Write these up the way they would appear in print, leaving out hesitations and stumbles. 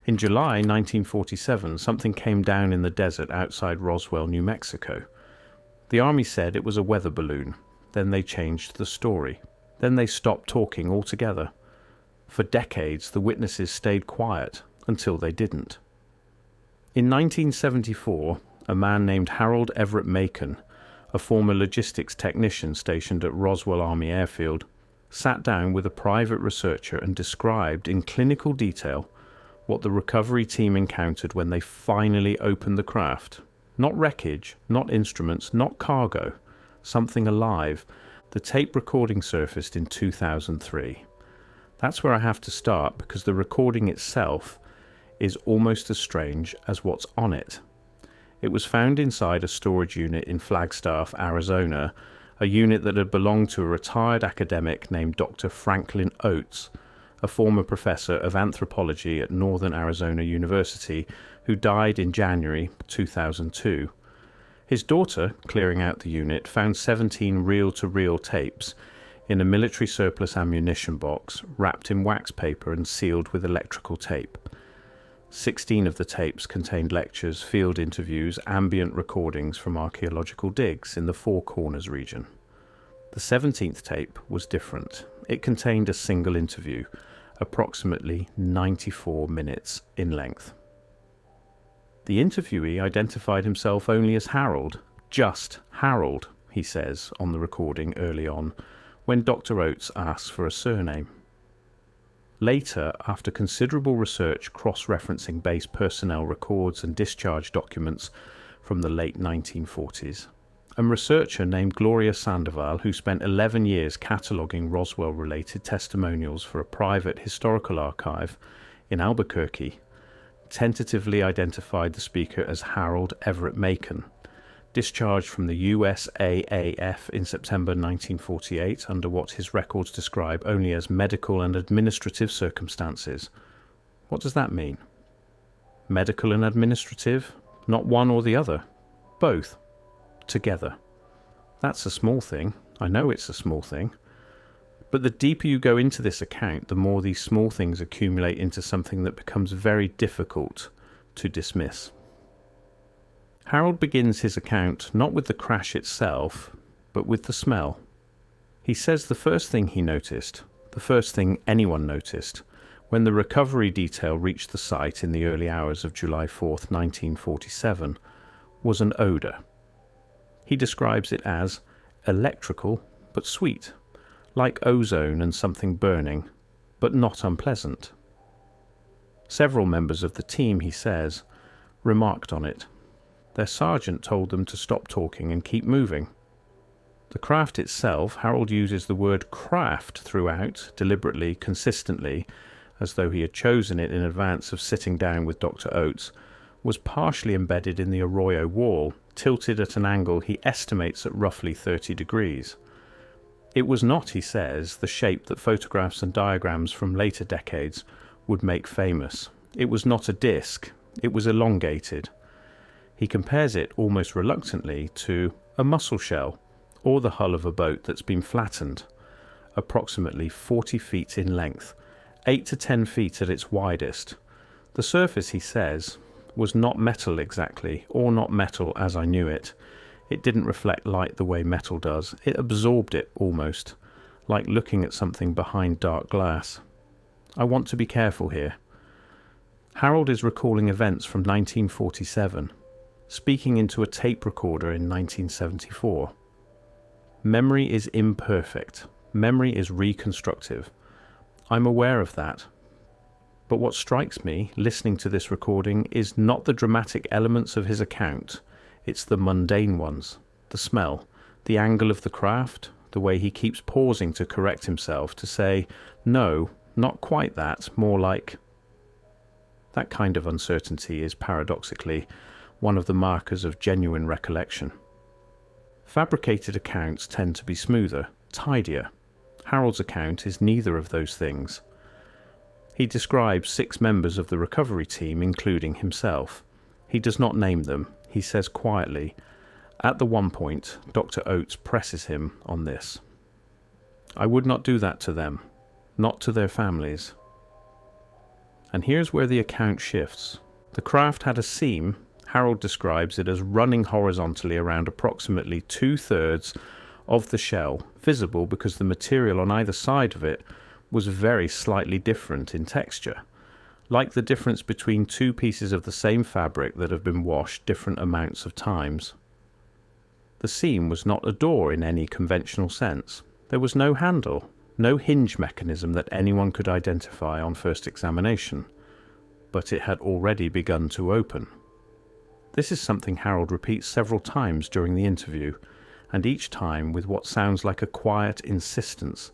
In July 1947, something came down in the desert outside Roswell, New Mexico. The Army said it was a weather balloon. Then they changed the story. Then they stopped talking altogether. For decades, the witnesses stayed quiet until they didn't. In 1974, a man named Harold Everett Macon, a former logistics technician stationed at Roswell Army Airfield, sat down with a private researcher and described in clinical detail what the recovery team encountered when they finally opened the craft. Not wreckage, not instruments, not cargo, something alive. The tape recording surfaced in 2003. That's where I have to start, because the recording itself is almost as strange as what's on it. It was found inside a storage unit in Flagstaff, Arizona, a unit that had belonged to a retired academic named Dr. Franklin Oates, a former professor of anthropology at Northern Arizona University, who died in January 2002. His daughter, clearing out the unit, found 17 reel-to-reel tapes in a military surplus ammunition box, wrapped in wax paper and sealed with electrical tape. 16 of the tapes contained lectures, field interviews, ambient recordings from archaeological digs in the Four Corners region. The 17th tape was different. It contained a single interview, approximately 94 minutes in length. The interviewee identified himself only as Harold, just Harold, he says on the recording early on, when Dr. Oates asks for a surname. Later, after considerable research cross-referencing base personnel records and discharge documents from the late 1940s, a researcher named Gloria Sandoval, who spent 11 years cataloguing Roswell-related testimonials for a private historical archive in Albuquerque, tentatively identified the speaker as Harold Everett Macon, discharged from the USAAF in September 1948 under what his records describe only as medical and administrative circumstances. What does that mean? Medical and administrative? Not one or the other. Both. Together. That's a small thing. I know it's a small thing. But the deeper you go into this account, the more these small things accumulate into something that becomes very difficult to dismiss. Harold begins his account not with the crash itself, but with the smell. He says the first thing he noticed, the first thing anyone noticed, when the recovery detail reached the site in the early hours of July 4th, 1947, was an odour. He describes it as electrical but sweet, like ozone and something burning, but not unpleasant. Several members of the team, he says, remarked on it. Their sergeant told them to stop talking and keep moving. The craft itself, Harold uses the word craft throughout, deliberately, consistently, as though he had chosen it in advance of sitting down with Dr. Oates, was partially embedded in the arroyo wall, tilted at an angle he estimates at roughly 30 degrees. It was not, he says, the shape that photographs and diagrams from later decades would make famous. It was not a disc, it was elongated. He compares it, almost reluctantly, to a mussel shell, or the hull of a boat that's been flattened, approximately 40 feet in length, 8 to 10 feet at its widest. The surface, he says, was not metal exactly, or not metal as I knew it. It didn't reflect light the way metal does. It absorbed it, almost, like looking at something behind dark glass. I want to be careful here. Harold is recalling events from 1947, speaking into a tape recorder in 1974. Memory is imperfect. Memory is reconstructive. I'm aware of that. But what strikes me, listening to this recording, is not the dramatic elements of his account. It's the mundane ones. The smell, the angle of the craft, the way he keeps pausing to correct himself, to say, no, not quite that, more like... That kind of uncertainty is, paradoxically, one of the markers of genuine recollection. Fabricated accounts tend to be smoother, tidier. Harold's account is neither of those things. He describes 6 members of the recovery team, including himself. He does not name them. He says quietly, at the one point, Dr. Oates presses him on this. I would not do that to them, not to their families. And here's where the account shifts. The craft had a seam. Harold describes it as running horizontally around approximately 2/3 of the shell, visible because the material on either side of it was very slightly different in texture, like the difference between two pieces of the same fabric that have been washed different amounts of times. The seam was not a door in any conventional sense. There was no handle, no hinge mechanism that anyone could identify on first examination, but it had already begun to open. This is something Harold repeats several times during the interview, and each time with what sounds like a quiet insistence,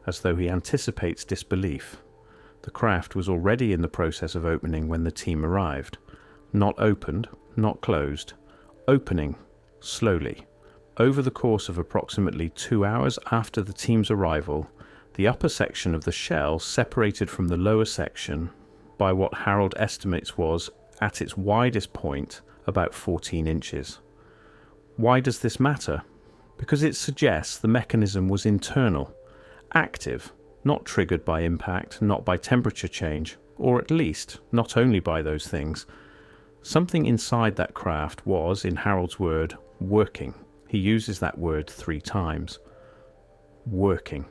as though he anticipates disbelief. The craft was already in the process of opening when the team arrived. Not opened, not closed. Opening, slowly. Over the course of approximately 2 hours after the team's arrival, the upper section of the shell separated from the lower section by what Harold estimates was, at its widest point, about 14 inches. Why does this matter? Because it suggests the mechanism was internal, active, not triggered by impact, not by temperature change, or at least not only by those things. Something inside that craft was, in Harold's word, working. He uses that word 3 times. Working.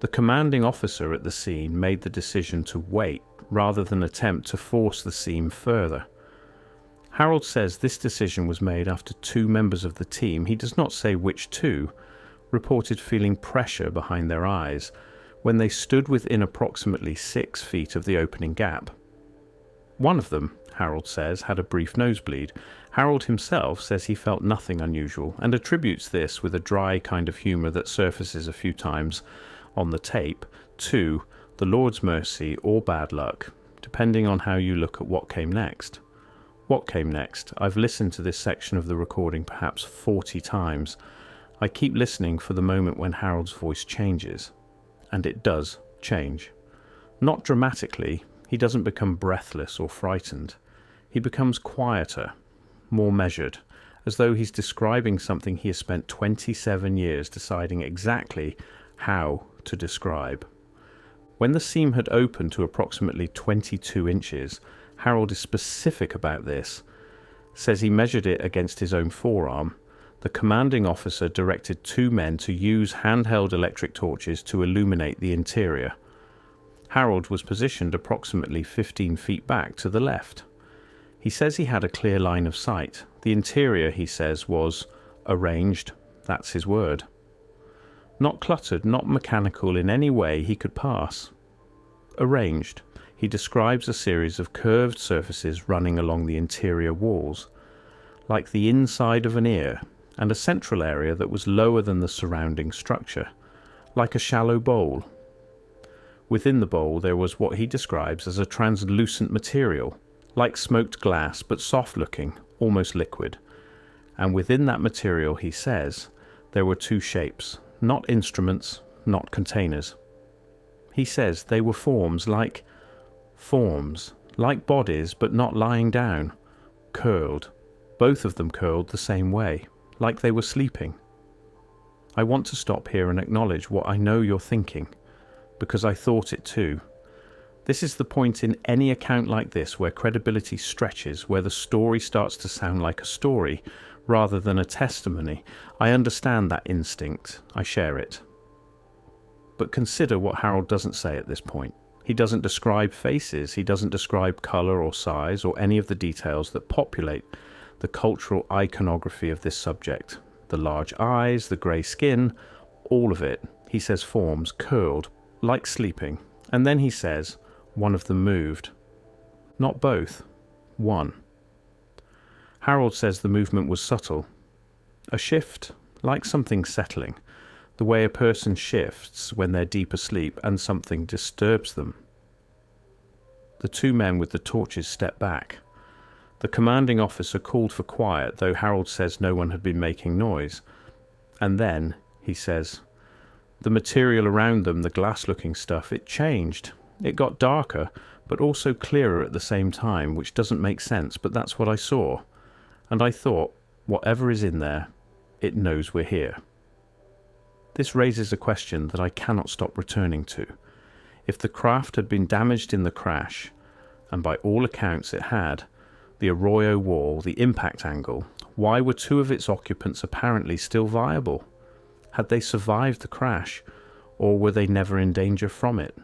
The commanding officer at the scene made the decision to wait rather than attempt to force the seam further. Harold says this decision was made after 2 members of the team, he does not say which 2, reported feeling pressure behind their eyes when they stood within approximately 6 feet of the opening gap. One of them, Harold says, had a brief nosebleed. Harold himself says he felt nothing unusual and attributes this, with a dry kind of humour that surfaces a few times on the tape, to the Lord's mercy or bad luck, depending on how you look at what came next. What came next? I've listened to this section of the recording perhaps 40 times. I keep listening for the moment when Harold's voice changes. And it does change. Not dramatically. He doesn't become breathless or frightened. He becomes quieter, more measured, as though he's describing something he has spent 27 years deciding exactly how to describe. When the seam had opened to approximately 22 inches, Harold is specific about this, says he measured it against his own forearm. The commanding officer directed 2 men to use handheld electric torches to illuminate the interior. Harold was positioned approximately 15 feet back to the left. He says he had a clear line of sight. The interior, he says, was arranged. That's his word. Not cluttered, not mechanical in any way he could pass. Arranged. He describes a series of curved surfaces running along the interior walls, like the inside of an ear, and a central area that was lower than the surrounding structure, like a shallow bowl. Within the bowl there was what he describes as a translucent material, like smoked glass but soft-looking, almost liquid. And within that material, he says, there were 2 shapes, not instruments, not containers. He says they were forms, like bodies, but not lying down, curled, both of them curled the same way, like they were sleeping. I want to stop here and acknowledge what I know you're thinking, because I thought it too. This is the point in any account like this where credibility stretches, where the story starts to sound like a story rather than a testimony. I understand that instinct. I share it. But consider what Harold doesn't say at this point. He doesn't describe faces, he doesn't describe colour or size or any of the details that populate the cultural iconography of this subject. The large eyes, the grey skin, all of it. He says forms, curled, like sleeping. And then he says, one of them moved. Not both, one. Harold says the movement was subtle. A shift, like something settling. The way a person shifts when they're deep asleep and something disturbs them. The 2 men with the torches stepped back. The commanding officer called for quiet, though Harold says no one had been making noise. And then, he says, the material around them, the glass-looking stuff, it changed. It got darker, but also clearer at the same time, which doesn't make sense, but that's what I saw. And I thought, whatever is in there, it knows we're here. This raises a question that I cannot stop returning to. If the craft had been damaged in the crash, and by all accounts it had, the arroyo wall, the impact angle, why were two of its occupants apparently still viable? Had they survived the crash, or were they never in danger from it?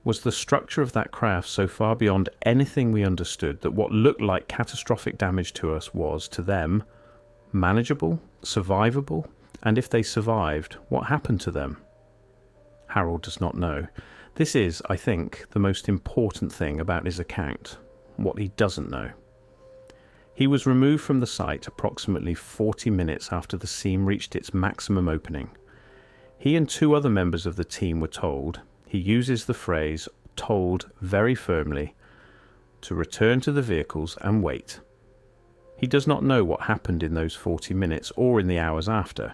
Was the structure of that craft so far beyond anything we understood that what looked like catastrophic damage to us was, to them, manageable, survivable? And if they survived, what happened to them? Harold does not know. This is, I think, the most important thing about his account, what he doesn't know. He was removed from the site approximately 40 minutes after the seam reached its maximum opening. He and two other members of the team were told, he uses the phrase told very firmly, to return to the vehicles and wait. He does not know what happened in those 40 minutes or in the hours after.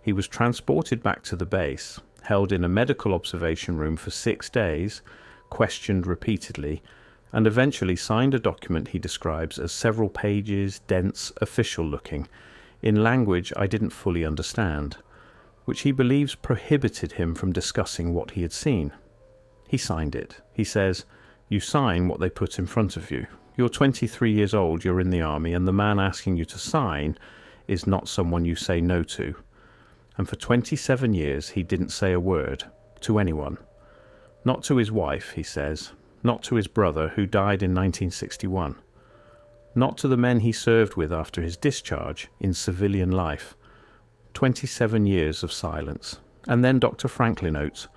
He was transported back to the base, held in a medical observation room for 6 days, questioned repeatedly, and eventually signed a document he describes as several pages, dense, official-looking, in language I didn't fully understand, which he believes prohibited him from discussing what he had seen. He signed it. He says, "You sign what they put in front of you. You're 23 years old, you're in the army, and the man asking you to sign is not someone you say no to." And for 27 years he didn't say a word to anyone. Not to his wife, he says, not to his brother who died in 1961, not to the men he served with after his discharge in civilian life. 27 years of silence. And then Dr. Franklin Oates,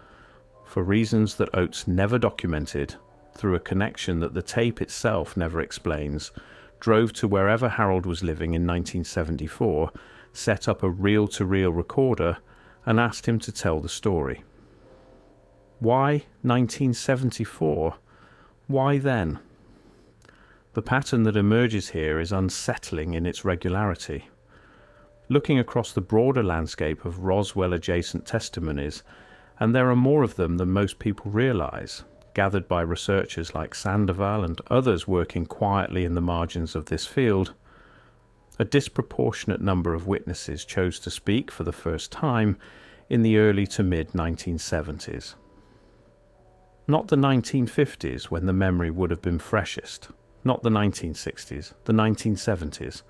for reasons that Oates never documented, through a connection that the tape itself never explains, drove to wherever Harold was living in 1974, set up a reel-to-reel recorder, and asked him to tell the story. Why 1974? Why then? The pattern that emerges here is unsettling in its regularity. Looking across the broader landscape of Roswell-adjacent testimonies, and there are more of them than most people realize, gathered by researchers like Sandoval and others working quietly in the margins of this field, a disproportionate number of witnesses chose to speak for the first time in the early to mid-1970s. Not the 1950s, when the memory would have been freshest. Not the 1960s, the 1970s,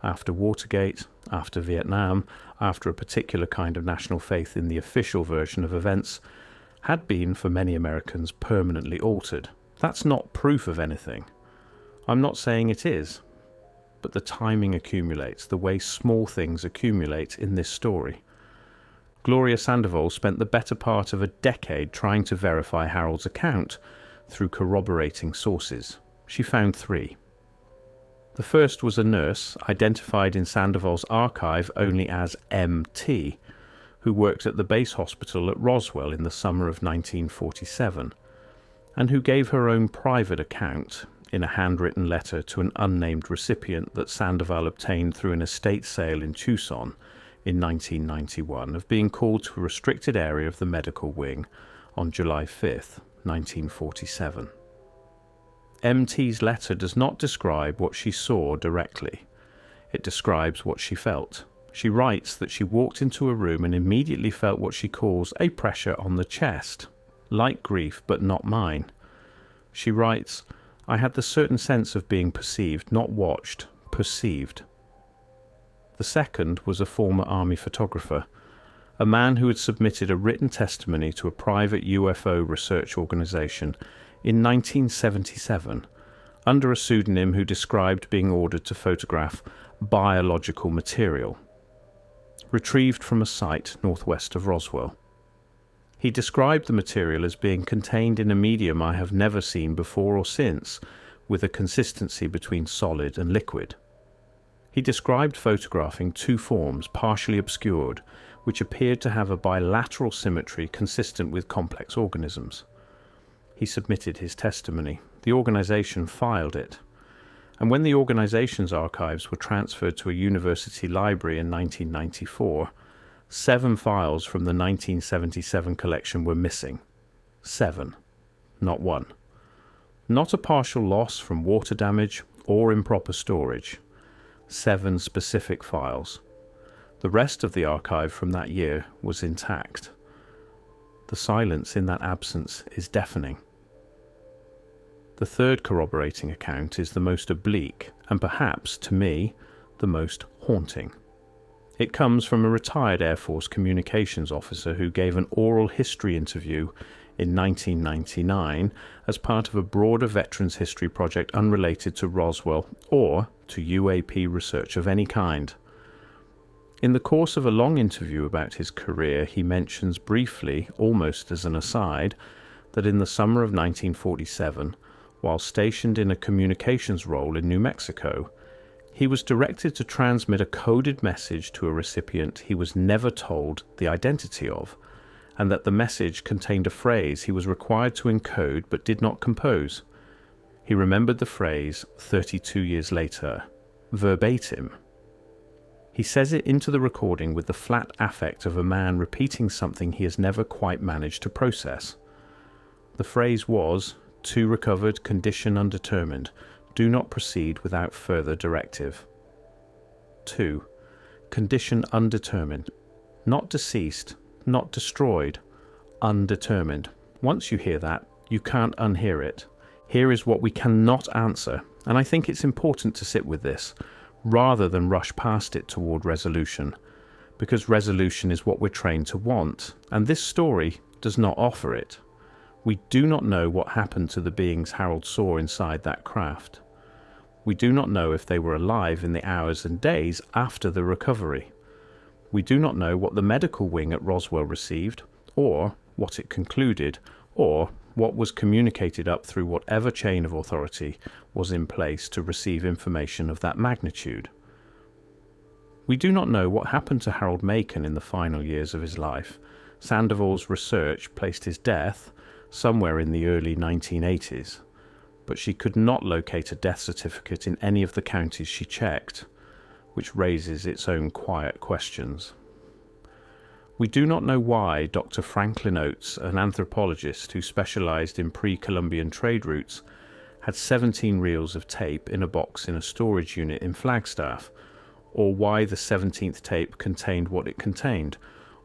after Watergate, after Vietnam, after a particular kind of national faith in the official version of events had been, for many Americans, permanently altered. That's not proof of anything. I'm not saying it is. But the timing accumulates, the way small things accumulate in this story. Gloria Sandoval spent the better part of a decade trying to verify Harold's account through corroborating sources. She found 3. The first was a nurse, identified in Sandoval's archive only as MT, who worked at the base hospital at Roswell in the summer of 1947, and who gave her own private account in a handwritten letter to an unnamed recipient that Sandoval obtained through an estate sale in Tucson in 1991 of being called to a restricted area of the medical wing on July 5th, 1947. MT's letter does not describe what she saw directly. It describes what she felt. She writes that she walked into a room and immediately felt what she calls a pressure on the chest, like grief but not mine. She writes, "I had the certain sense of being perceived, not watched, perceived." The second was a former army photographer, a man who had submitted a written testimony to a private UFO research organization in 1977 under a pseudonym, who described being ordered to photograph biological material retrieved from a site northwest of Roswell. He described the material as being contained in a medium I have never seen before or since, with a consistency between solid and liquid. He described photographing 2 forms partially obscured, which appeared to have a bilateral symmetry consistent with complex organisms. He submitted his testimony. The organization filed it. And when the organization's archives were transferred to a university library in 1994, 7 files from the 1977 collection were missing. 7, not 1. Not a partial loss from water damage or improper storage. 7 specific files. The rest of the archive from that year was intact. The silence in that absence is deafening. The third corroborating account is the most oblique and perhaps, to me, the most haunting. It comes from a retired Air Force communications officer who gave an oral history interview in 1999 as part of a broader veterans history project unrelated to Roswell or to UAP research of any kind. In the course of a long interview about his career, he mentions briefly, almost as an aside, that in the summer of 1947, while stationed in a communications role in New Mexico, he was directed to transmit a coded message to a recipient he was never told the identity of, and that the message contained a phrase he was required to encode but did not compose. He remembered the phrase 32 years later, verbatim. He says it into the recording with the flat affect of a man repeating something he has never quite managed to process. The phrase was, "To recovered, condition undetermined. Do not proceed without further directive." 2. Condition undetermined. Not deceased, not destroyed, undetermined. Once you hear that, you can't unhear it. Here is what we cannot answer, and I think it's important to sit with this, rather than rush past it toward resolution, because resolution is what we're trained to want, and this story does not offer it. We do not know what happened to the beings Harold saw inside that craft. We do not know if they were alive in the hours and days after the recovery. We do not know what the medical wing at Roswell received, or what it concluded, or what was communicated up through whatever chain of authority was in place to receive information of that magnitude. We do not know what happened to Harold Macon in the final years of his life. Sandoval's research placed his death somewhere in the early 1980s, but she could not locate a death certificate in any of the counties she checked, which raises its own quiet questions. We do not know why Dr. Franklin Oates, an anthropologist who specialized in pre-Columbian trade routes, had 17 reels of tape in a box in a storage unit in Flagstaff, or why the 17th tape contained what it contained,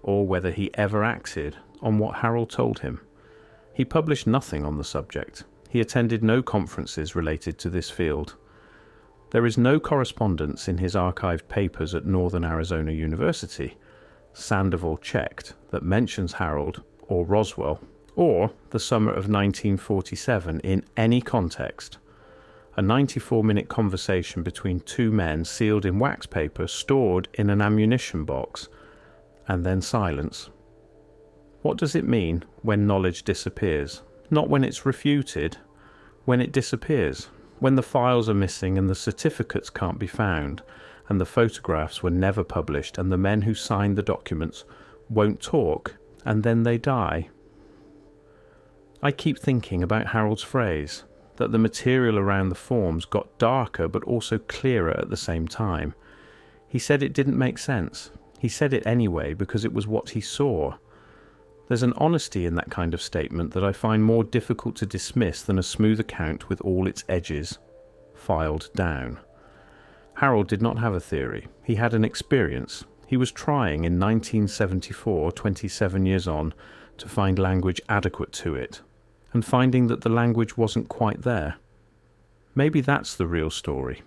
or whether he ever acted on what Harold told him. He published nothing on the subject. He attended no conferences related to this field. There is no correspondence in his archived papers at Northern Arizona University, Sandoval checked, that mentions Harold or Roswell or the summer of 1947 in any context. A 94-minute conversation between two men sealed in wax paper stored in an ammunition box, and then silence. What does it mean when knowledge disappears? Not when it's refuted, when it disappears, when the files are missing and the certificates can't be found, and the photographs were never published, and the men who signed the documents won't talk, and then they die. I keep thinking about Harold's phrase, that the material around the forms got darker but also clearer at the same time. He said it didn't make sense. He said it anyway because it was what he saw. There's an honesty in that kind of statement that I find more difficult to dismiss than a smooth account with all its edges filed down. Harold did not have a theory. He had an experience. He was trying in 1974, 27 years on, to find language adequate to it, and finding that the language wasn't quite there. Maybe that's the real story.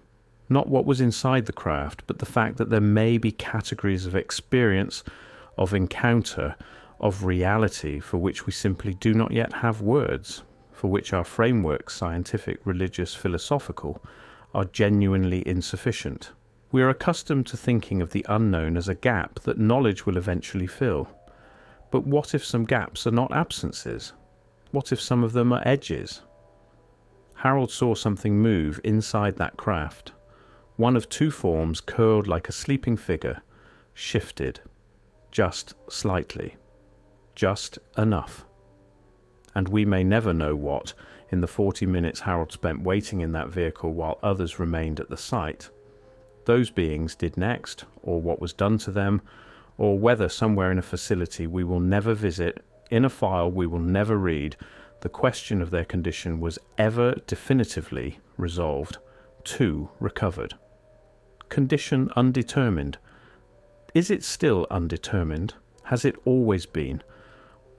Not what was inside the craft, but the fact that there may be categories of experience, of encounter, of reality for which we simply do not yet have words, for which our frameworks, scientific, religious, philosophical, are genuinely insufficient. We are accustomed to thinking of the unknown as a gap that knowledge will eventually fill. But what if some gaps are not absences? What if some of them are edges? Harold saw something move inside that craft. One of two forms curled like a sleeping figure, shifted, just slightly. Just enough. And we may never know what, in the 40 minutes Harold spent waiting in that vehicle while others remained at the site, those beings did next, or what was done to them, or whether somewhere in a facility we will never visit, in a file we will never read, the question of their condition was ever definitively resolved, to recovered. Condition undetermined. Is it still undetermined? Has it always been?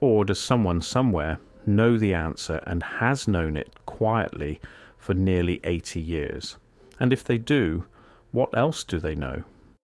Or does someone somewhere know the answer and has known it quietly for nearly 80 years? And if they do, what else do they know?